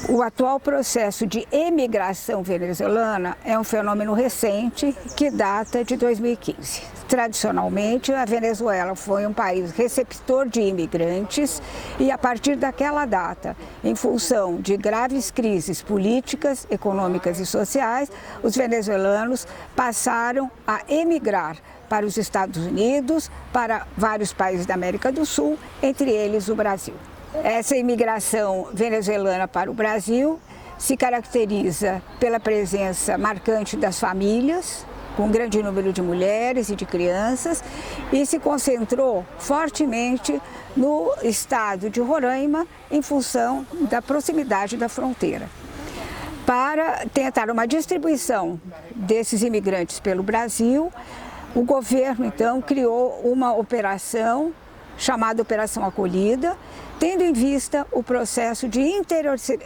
O atual processo de emigração venezuelana é um fenômeno recente que data de 2015. Tradicionalmente, a Venezuela foi um país receptor de imigrantes e, a partir daquela data, em função de graves crises políticas, econômicas e sociais, os venezuelanos passaram a emigrar para os Estados Unidos, para vários países da América do Sul, entre eles o Brasil. Essa imigração venezuelana para o Brasil se caracteriza pela presença marcante das famílias, com um grande número de mulheres e de crianças, e se concentrou fortemente no estado de Roraima, em função da proximidade da fronteira. Para tentar uma distribuição desses imigrantes pelo Brasil, o governo, então, criou uma operação chamada Operação Acolhida, tendo em vista o processo de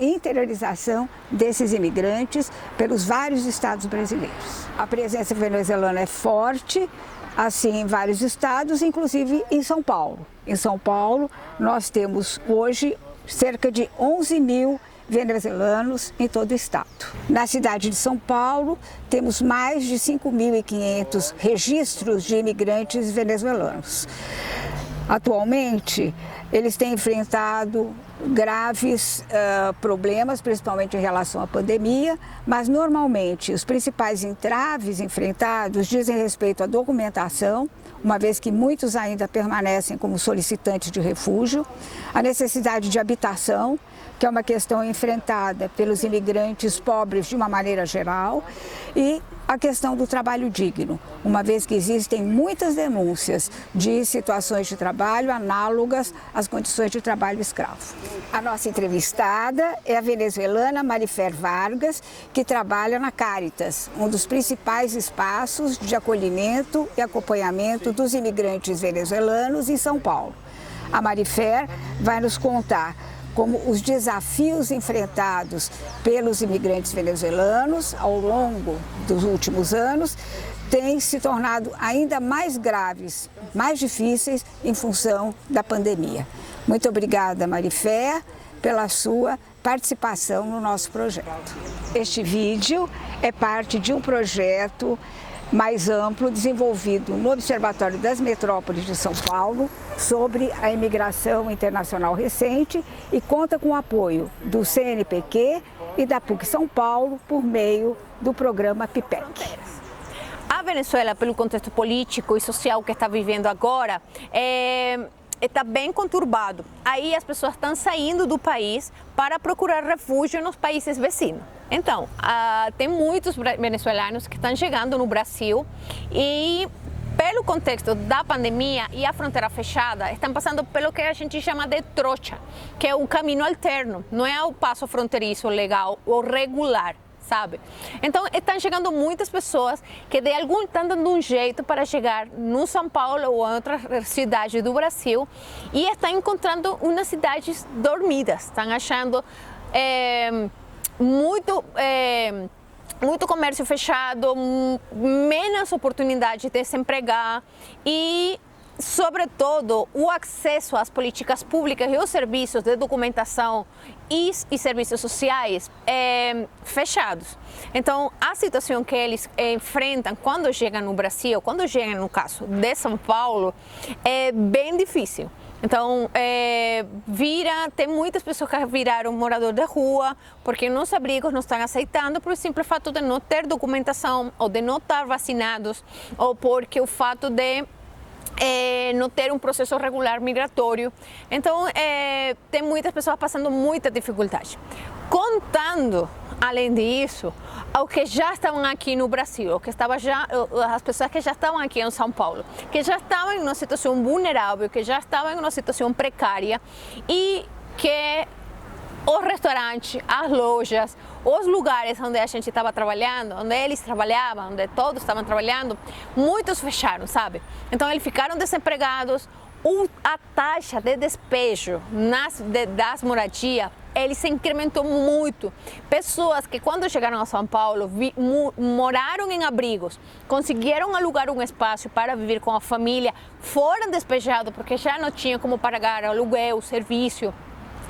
interiorização desses imigrantes pelos vários estados brasileiros. A presença venezuelana é forte, assim em vários estados, inclusive em São Paulo. Em São Paulo, nós temos hoje cerca de 11 mil venezuelanos em todo o estado. Na cidade de São Paulo, temos mais de 5.500 registros de imigrantes venezuelanos. Atualmente, eles têm enfrentado graves problemas, principalmente em relação à pandemia, mas normalmente os principais entraves enfrentados dizem respeito à documentação, uma vez que muitos ainda permanecem como solicitantes de refúgio, a necessidade de habitação, que é uma questão enfrentada pelos imigrantes pobres de uma maneira geral, e a questão do trabalho digno, uma vez que existem muitas denúncias de situações de trabalho análogas às condições de trabalho escravo. A nossa entrevistada é a venezuelana Marifer Vargas, que trabalha na Cáritas, um dos principais espaços de acolhimento e acompanhamento dos imigrantes venezuelanos em São Paulo. A Marifer vai nos contar como os desafios enfrentados pelos imigrantes venezuelanos ao longo dos últimos anos têm se tornado ainda mais graves, mais difíceis em função da pandemia. Muito obrigada, Marifer, pela sua participação no nosso projeto. Este vídeo é parte de um projeto mais amplo desenvolvido no Observatório das Metrópoles de São Paulo sobre a imigração internacional recente e conta com o apoio do CNPq e da PUC São Paulo por meio do programa PIPEC. A Venezuela, pelo contexto político e social que está vivendo agora, está bem conturbado. Aí as pessoas estão saindo do país para procurar refúgio nos países vizinhos. Então, tem muitos venezuelanos que estão chegando no Brasil e, pelo contexto da pandemia e a fronteira fechada, estão passando pelo que a gente chama de trocha, que é um caminho alterno, não é o passo fronteiriço legal ou regular, sabe? Então, estão chegando muitas pessoas que estão dando um jeito para chegar no São Paulo ou em outra cidade do Brasil e estão encontrando umas cidades dormidas, estão achando muito comércio fechado, menos oportunidade de se empregar e, sobretudo, o acesso às políticas públicas e aos serviços de documentação e serviços sociais fechados. Então, a situação que eles enfrentam quando chegam no Brasil, quando chegam, no caso de São Paulo, é bem difícil. Então, tem muitas pessoas que viraram morador de rua, porque nos abrigos não estão aceitando por simples fato de não ter documentação, ou de não estar vacinados, ou porque o fato de não ter um processo regular migratório. Então, tem muitas pessoas passando muita dificuldade. Contando, além disso, ao que já estavam aqui no Brasil, as pessoas que já estavam aqui em São Paulo, que já estavam em uma situação vulnerável, que já estavam em uma situação precária e que os restaurantes, as lojas, os lugares onde a gente estava trabalhando, onde eles trabalhavam, onde todos estavam trabalhando, muitos fecharam, sabe? Então eles ficaram desempregados, a taxa de despejo das moradias, ele se incrementou muito. Pessoas que quando chegaram a São Paulo moraram em abrigos, conseguiram alugar um espaço para viver com a família, foram despejados porque já não tinham como pagar aluguel, serviço,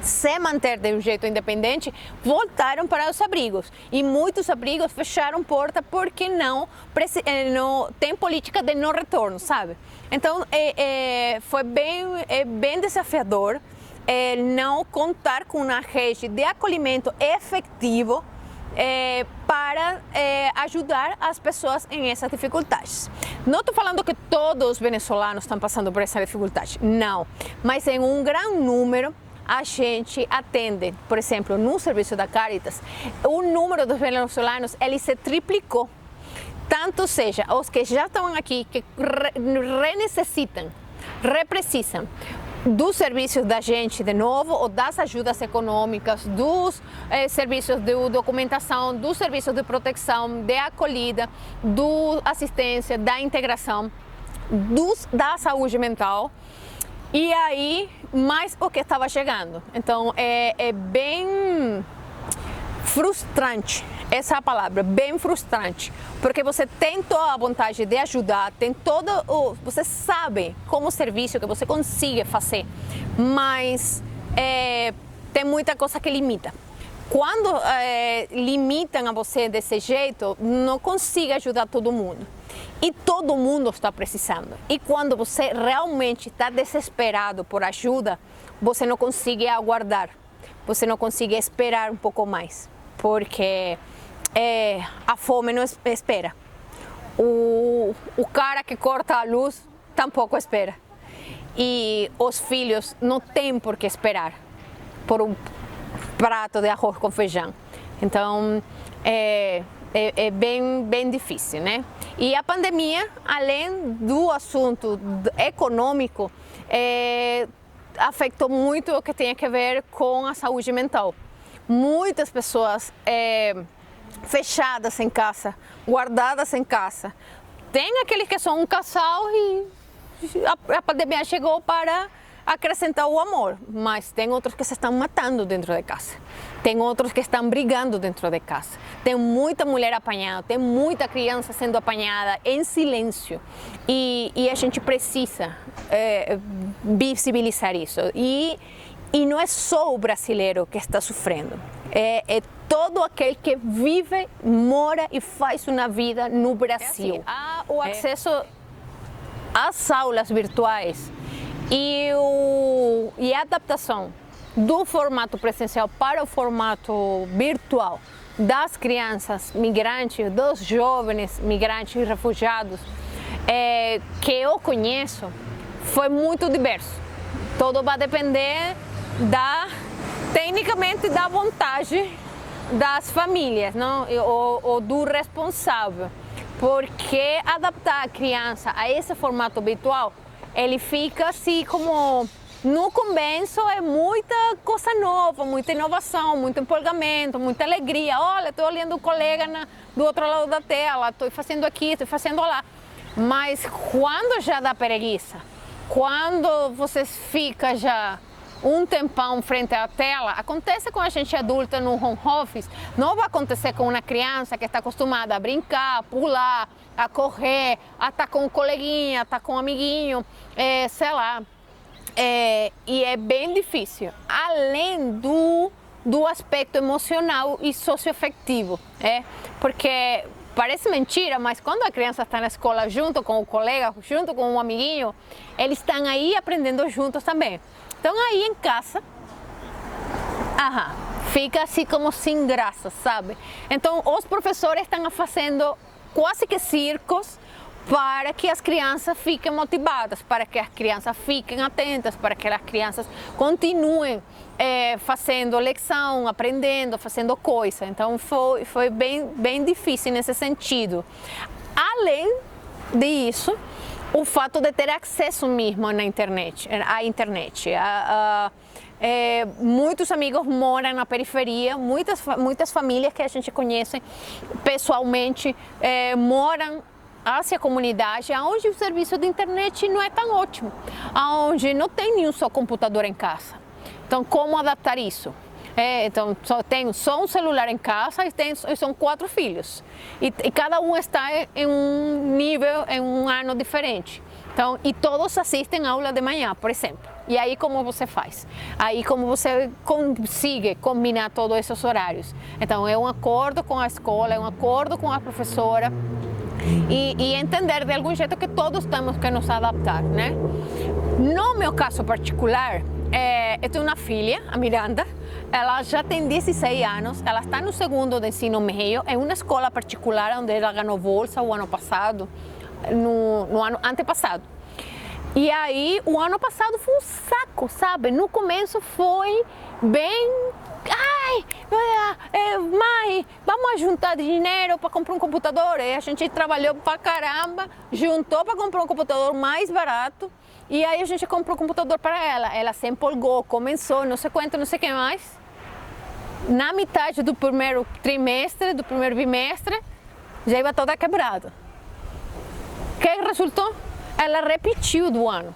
se manter de um jeito independente, voltaram para os abrigos. E muitos abrigos fecharam porta porque não tem política de não retorno, sabe? Então, foi bem desafiador não contar com uma rede de acolhimento efetivo para ajudar as pessoas em essas dificuldades. Não estou falando que todos os venezuelanos estão passando por essa dificuldade, não. Mas em um grande número, a gente atende, por exemplo, no serviço da Caritas, o número dos venezuelanos ele se triplicou. Tanto seja os que já estão aqui, que reprecisam dos serviços da gente de novo, ou das ajudas econômicas, dos serviços de documentação, dos serviços de proteção, de acolhida, da assistência, da integração, da saúde mental. E aí, mais o que estava chegando. Então, é bem frustrante, essa é a palavra, bem frustrante, porque você tem toda a vontade de ajudar, você sabe como serviço que você consiga fazer, mas tem muita coisa que limita. Quando limitam a você desse jeito, não consiga ajudar todo mundo. E todo mundo está precisando. E quando você realmente está desesperado por ajuda, você não consegue aguardar, você não consegue esperar um pouco mais, porque a fome não espera. O cara que corta a luz tampouco espera. E os filhos não têm por que esperar por um prato de arroz com feijão. Então, é bem difícil, né? E a pandemia, além do assunto econômico, afetou muito o que tem a ver com a saúde mental. Muitas pessoas fechadas em casa, guardadas em casa. Tem aqueles que são um casal e a pandemia chegou para acrescentar o amor, mas tem outros que se estão matando dentro de casa. Tem outros que estão brigando dentro de casa. Tem muita mulher apanhada, tem muita criança sendo apanhada em silêncio. E a gente precisa visibilizar isso. E não é só o brasileiro que está sofrendo. É todo aquele que vive, mora e faz uma vida no Brasil. Há o acesso às aulas virtuais e a adaptação do formato presencial para o formato virtual das crianças migrantes, dos jovens migrantes e refugiados que eu conheço, foi muito diverso. Tudo vai depender tecnicamente da vontade das famílias, não? Ou do responsável, porque adaptar a criança a esse formato virtual, ele fica assim como no começo é muita coisa nova, muita inovação, muito empolgamento, muita alegria. Olha, estou olhando o colega do outro lado da tela, estou fazendo aqui, estou fazendo lá. Mas quando já dá preguiça, quando você fica já um tempão frente à tela, acontece com a gente adulta no home office, não vai acontecer com uma criança que está acostumada a brincar, a pular, a correr, a estar com um coleguinha, a estar com um amiguinho, sei lá. E é bem difícil, além do aspecto emocional e socioafetivo, porque parece mentira, mas quando a criança está na escola junto com o colega, junto com um amiguinho, eles estão aí aprendendo juntos também. Então aí em casa, fica assim como sem graça, sabe? Então os professores estão fazendo quase que circos para que as crianças fiquem motivadas, para que as crianças fiquem atentas, para que as crianças continuem fazendo lição, aprendendo, fazendo coisa. Então foi bem difícil nesse sentido. Além disso, o fato de ter acesso mesmo à internet. Muitos amigos moram na periferia, muitas famílias que a gente conhece pessoalmente moram hacia a comunidade, onde o serviço de internet não é tão ótimo, onde não tem nenhum só computador em casa. Então, como adaptar isso? Então, tenho só um celular em casa e são 4 filhos. E cada um está em um nível, em um ano diferente. Então, e todos assistem aula de manhã, por exemplo. E aí como você faz? Aí como você consegue combinar todos esses horários? Então é um acordo com a escola, é um acordo com a professora e entender de algum jeito que todos temos que nos adaptar, né? No meu caso particular, eu tenho uma filha, a Miranda, ela já tem 16 anos, ela está no segundo de ensino médio, em uma escola particular onde ela ganhou bolsa o ano passado, no ano antepassado. E aí, o ano passado foi um saco, sabe? No começo foi bem... Ai, mãe, vamos juntar dinheiro para comprar um computador. E a gente trabalhou pra caramba, juntou para comprar um computador mais barato. E aí a gente comprou um computador para ela. Ela se empolgou, começou, não sei quanto, não sei o que mais. Na metade do primeiro trimestre, do primeiro bimestre, já ia toda quebrada. O que resultou? Ela repetiu do ano,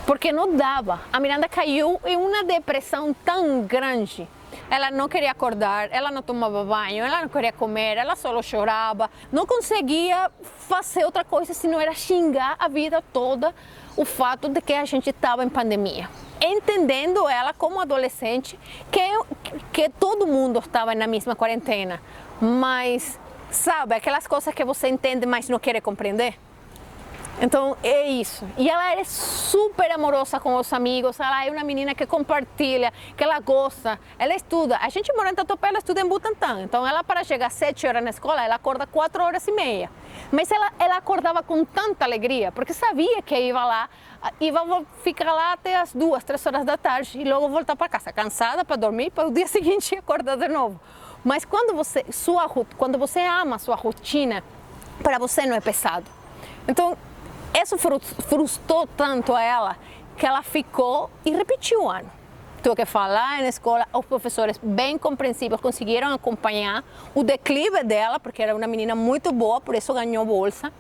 porque não dava. A Miranda caiu em uma depressão tão grande. Ela não queria acordar, ela não tomava banho, ela não queria comer, ela só chorava. Não conseguia fazer outra coisa senão era xingar a vida toda o fato de que a gente estava em pandemia. Entendendo ela como adolescente que todo mundo estava na mesma quarentena, mas sabe, aquelas coisas que você entende, mas não quer compreender? Então é isso. E ela é super amorosa com os amigos, ela é uma menina que compartilha, que ela gosta, ela estuda. A gente mora em Tatuapé, ela estuda em Butantã. Então ela, para chegar às 7 horas na escola, ela acorda 4h30. Mas ela acordava com tanta alegria, porque sabia que ia lá, ia ficar lá até as 2, 3 horas da tarde e logo voltar para casa, cansada para dormir, para o dia seguinte acordar de novo. Mas quando você ama a sua rotina, para você não é pesado. Então, isso frustrou tanto a ela que ela ficou e repetiu o ano. Tive que falar na escola, os professores bem compreensíveis conseguiram acompanhar o declive dela, porque era uma menina muito boa, por isso ganhou bolsa.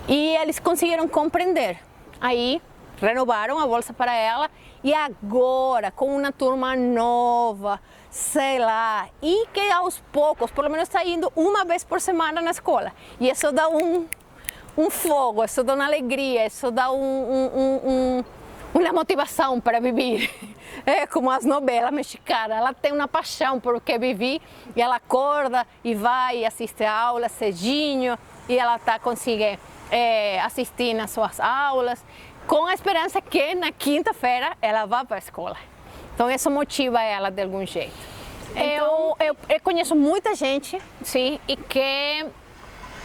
E eles conseguiram compreender. Aí renovaram a bolsa para ela e agora, com uma turma nova, sei lá, e que aos poucos, pelo menos está indo uma vez por semana na escola. E isso dá um fogo, isso dá uma alegria, isso dá uma motivação para viver. É como as novelas mexicanas, ela tem uma paixão por que viver e ela acorda e vai e assiste a aula cedinho e ela consegue assistir nas suas aulas com a esperança que na quinta-feira ela vá para a escola. Então isso motiva ela de algum jeito. Então, eu conheço muita gente, sim, e que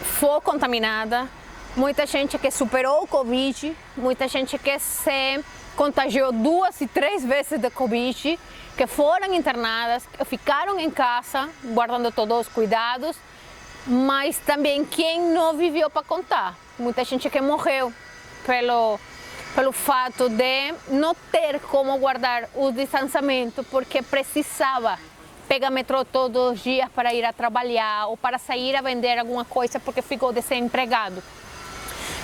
foi contaminada. Muita gente que superou o Covid, muita gente que se contagiou 2 e 3 vezes de Covid, que foram internadas, que ficaram em casa, guardando todos os cuidados, mas também quem não viveu para contar. Muita gente que morreu pelo fato de não ter como guardar o distanciamento, porque precisava pegar metrô todos os dias para ir a trabalhar ou para sair a vender alguma coisa porque ficou desempregado.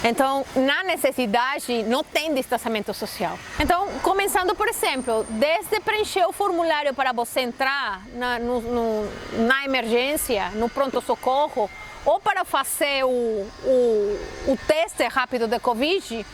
Então, na necessidade, não tem distanciamento social. Então, começando, por exemplo, desde preencher o formulário para você entrar na emergência, no pronto-socorro, ou para fazer o teste rápido de Covid,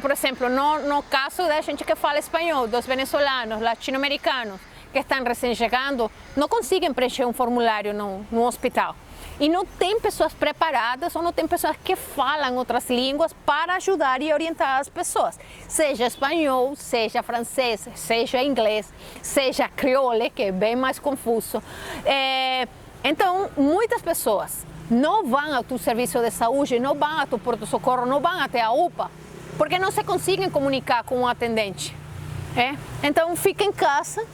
por exemplo, no caso da gente que fala espanhol, dos venezuelanos, latino-americanos, que estão recém-chegando, não conseguem preencher um formulário no hospital. E não tem pessoas preparadas ou não tem pessoas que falam outras línguas para ajudar e orientar as pessoas. Seja espanhol, seja francês, seja inglês, seja crioulo, que é bem mais confuso. Então, muitas pessoas não vão ao teu serviço de saúde, não vão ao teu pronto-socorro, não vão até a UPA, porque não se conseguem comunicar com o atendente. Então, fica em casa,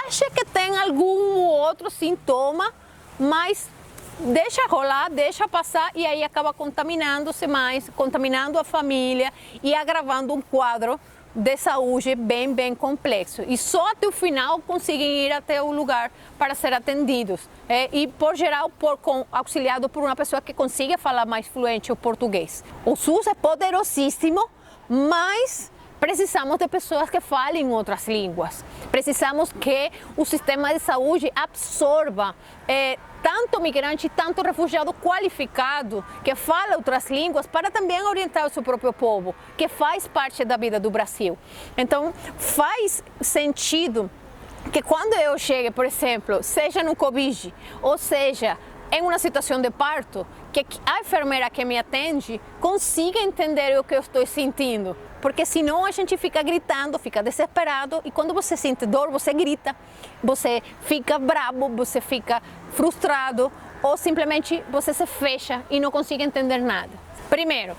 acha que tem algum outro sintoma, mas deixa rolar, deixa passar e aí acaba contaminando-se mais, contaminando a família e agravando um quadro de saúde bem complexo. E só até o final conseguem ir até o lugar para ser atendidos. E, por geral, auxiliado por uma pessoa que consiga falar mais fluente o português. O SUS é poderosíssimo, mas precisamos de pessoas que falem outras línguas. Precisamos que o sistema de saúde absorva tanto migrante, tanto refugiado qualificado que fala outras línguas para também orientar o seu próprio povo, que faz parte da vida do Brasil. Então, faz sentido que quando eu chegue, por exemplo, seja no Covid, ou seja, em uma situação de parto, que a enfermeira que me atende consiga entender o que eu estou sentindo. Porque senão a gente fica gritando, fica desesperado, e quando você sente dor, você grita, você fica bravo, você fica frustrado, ou simplesmente você se fecha e não consegue entender nada. Primeiro,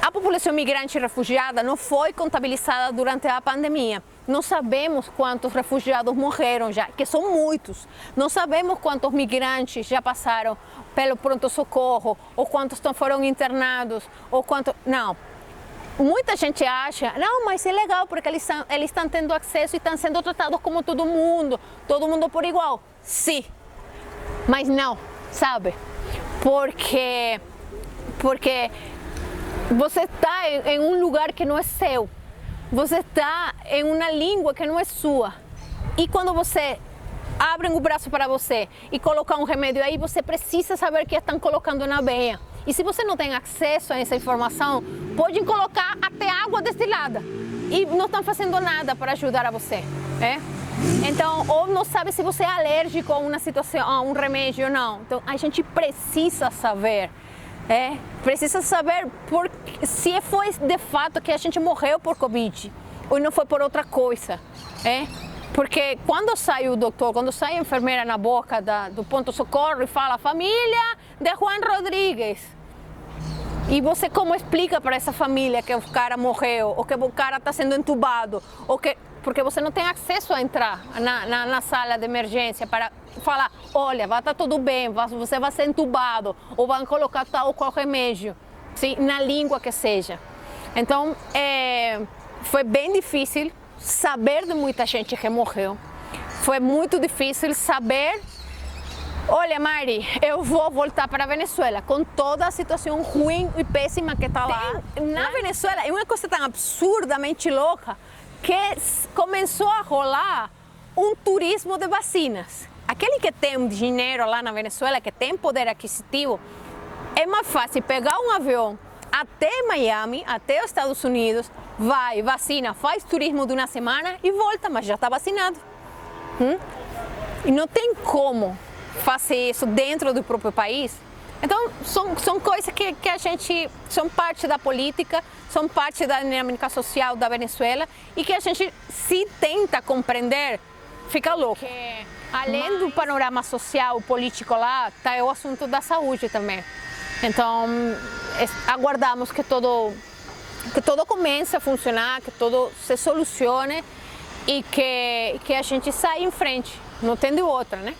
a população migrante e refugiada não foi contabilizada durante a pandemia. Não sabemos quantos refugiados morreram já, que são muitos. Não sabemos quantos migrantes já passaram pelo pronto-socorro, ou quantos foram internados, ou quanto... Não. Muita gente acha, não, mas é legal porque eles estão tendo acesso e estão sendo tratados como todo mundo por igual. Sim, mas não, sabe? Porque você está em um lugar que não é seu, você está em uma língua que não é sua. E quando você abre o braço para você e coloca um remédio aí, você precisa saber que estão colocando na veia. E se você não tem acesso a essa informação, podem colocar até água destilada e não estão fazendo nada para ajudar a você, Então, ou não sabe se você é alérgico a uma situação, a um remédio ou não. Então, a gente precisa saber, precisa saber se foi de fato que a gente morreu por Covid ou não foi por outra coisa, Porque quando sai o doutor, quando sai a enfermeira na boca do ponto-socorro e fala família de Juan Rodrigues, e você como explica para essa família que o cara morreu, ou que o cara está sendo entubado, porque você não tem acesso a entrar na sala de emergência para falar, olha, vai estar tudo bem, você vai ser entubado, ou vão colocar tal qual remédio, sim, na língua que seja. Então, foi bem difícil saber de muita gente que morreu. Foi muito difícil saber, olha Mari, eu vou voltar para a Venezuela com toda a situação ruim e péssima que está lá. Na Venezuela é uma coisa tão absurdamente louca que começou a rolar um turismo de vacinas. Aquele que tem dinheiro lá na Venezuela, que tem poder aquisitivo, é mais fácil pegar um avião até Miami, até os Estados Unidos, vai, vacina, faz turismo de uma semana e volta, mas já está vacinado. E não tem como fazer isso dentro do próprio país. Então, são coisas que a gente, são parte da política, são parte da dinâmica social da Venezuela e que a gente, se tenta compreender, fica louco. Além do panorama social, político lá, está o assunto da saúde também. Então, aguardamos que tudo comece a funcionar, que tudo se solucione e que a gente saia em frente, não tem de outra, né?